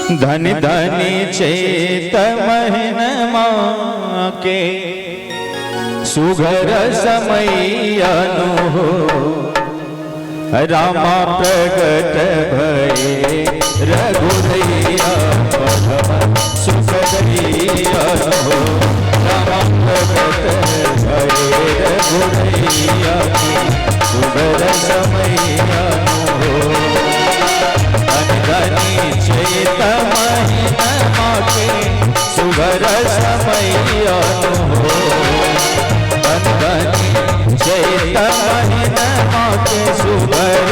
धन धनी चेत महीनमा के सुघर समय अनु रामा प्रगट भये रघुरैया सुख दैया रामा प्रगट भये रघुरैया सुघर समय अनु धनी चेत महीनमा के सुघर समय अनु धनी चेत महीनमा के सुघर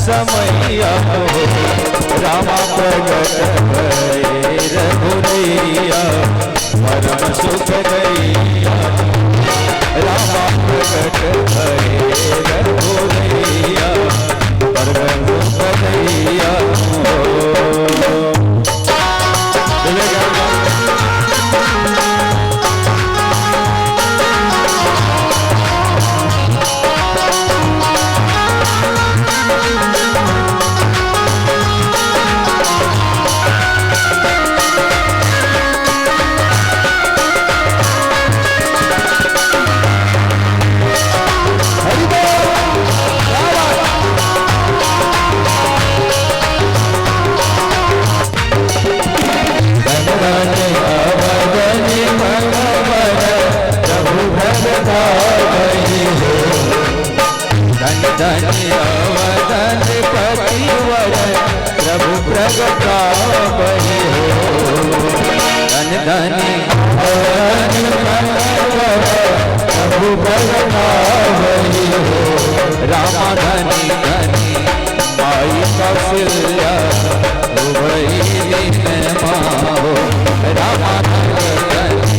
समय अनु रामा प्रगट भये रघुरैया परम सुख दैया रामा प्रगट भये रघुरैया परम सुख दैया। धन्य अवधन पतिवर प्रभु प्रगटावहि हो धन धनी अवधन पतिवर प्रभु प्रगटावहि हो रामा धनी धनी माई कौशल्या उभय दिन माहो रामा धनी धनी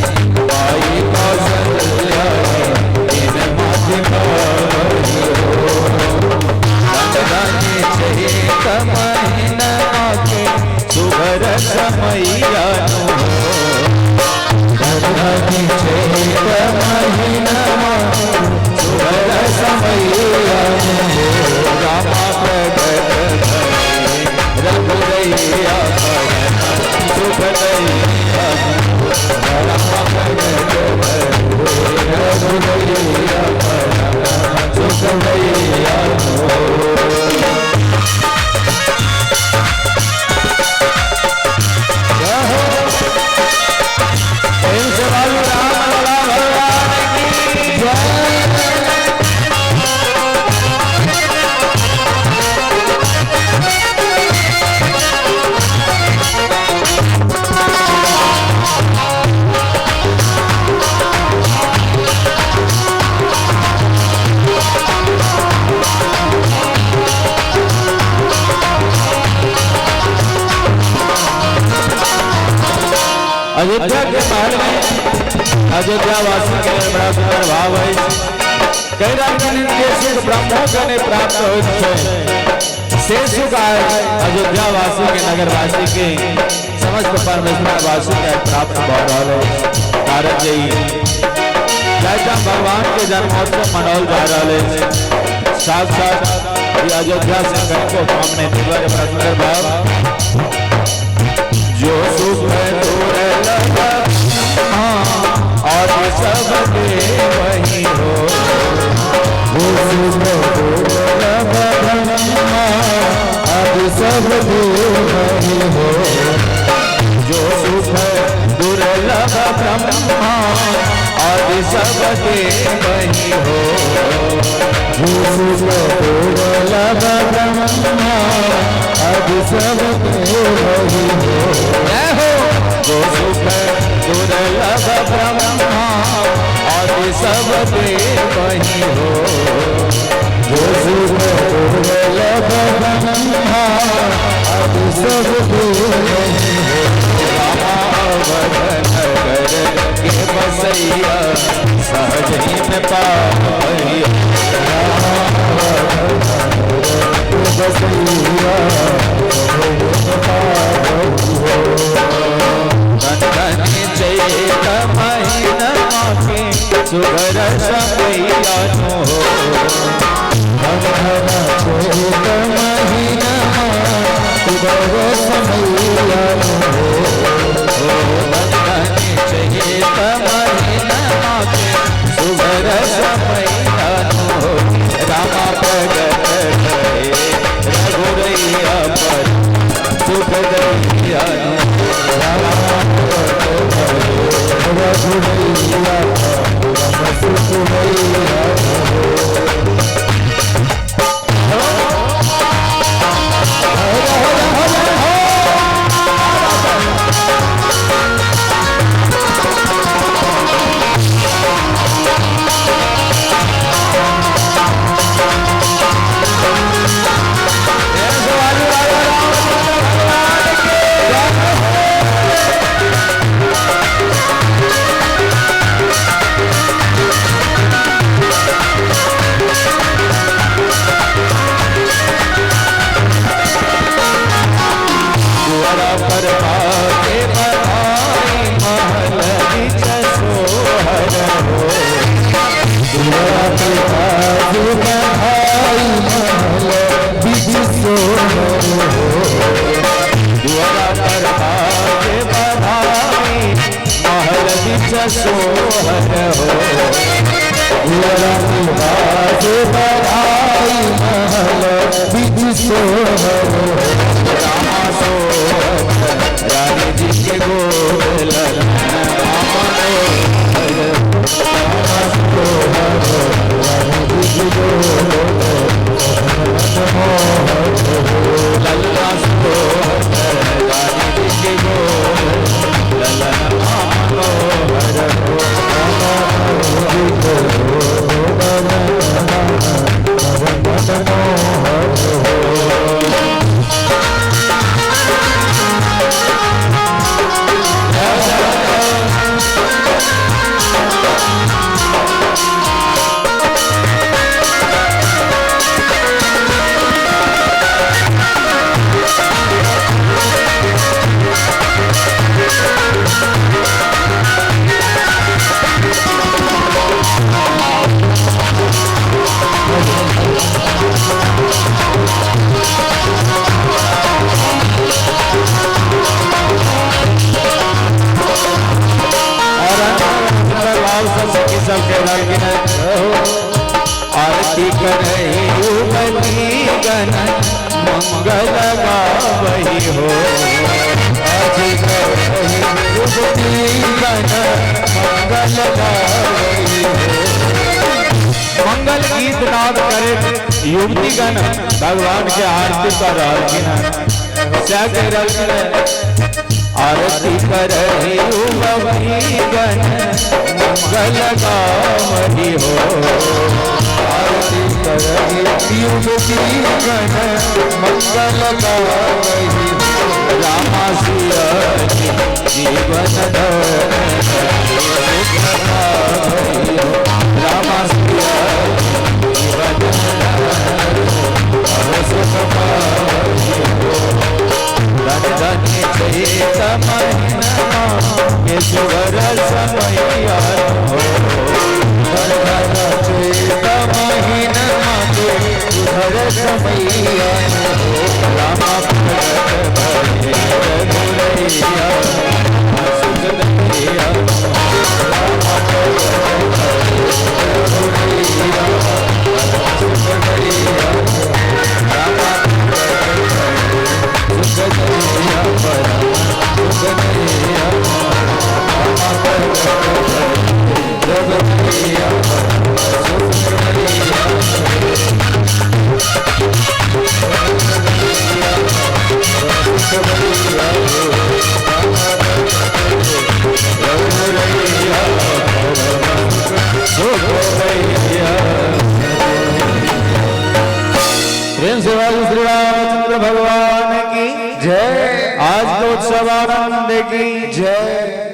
माई कौशल्या दिन माधि चेत महीनमा के सुघर समय अनु धनी चेत महीनमा सुघर समय अनु रामा प्रगट भये रघुरैया सुख दैया रामा प्रगट भये रघुरैया सुख दैया। अयोध्या के महल में अयोध्या वासी के लिए बड़ा सुंदर भाव है कई राजन के सुख ब्रह्मों के ने प्राप्त हो से सुख अयोध्या वासी के नगर वासी के समस्त परमेश्वर वासी के प्राप्त हो रहा है कारण जैसा भगवान के जन्मोत्सव मनाल जा रहा है साथ साथ ये अयोध्या से को सामने बड़ा सुंदर भाव जो सुख दूर लगा और सब के वही हो वो सुख दूर लगा अब सब के वही हो जो सुख दुर्लभ ब्रह्मा आदि सब के वही हो वो सुख दुर्लभ ब्रह्मा आदि सब के वही हो जो सुख दुर्लभ ब्रह्मा आदि सब के वही हो जो सुख दुर्लभ ब्रह्मा आदि सब के वही हो रामावरण नगर के बसैया सहज ही में पावैया रामावरण नगर के बसैया धनी चेत महीनमा के सुघर समय अनु धन चेत महीनमा सुघर समय सुख दैया सोहर हो बधाई महल बिज सोहर रामा सोहर रानी जी के गोल लल्ला सोहर रानी जी के गोल आरती करही गण मंगल गावही हो आरती करही गण मंगल गावही हो मंगल गीत नाद करे युवती गण भगवान के आरती कर आरती करही गण मंगल गावही हो आरती करही युवती गण मंगल गावही रामा सिया जीवन रामा सिया जीवन चैत महीना के सुगर समैया हो चैत महीना के सुगर समैया हो रामा भैया सुख दैया प्रेम से श्री रामचंद्र भगवान की जय। आज तो उत्सव आनंद की जय।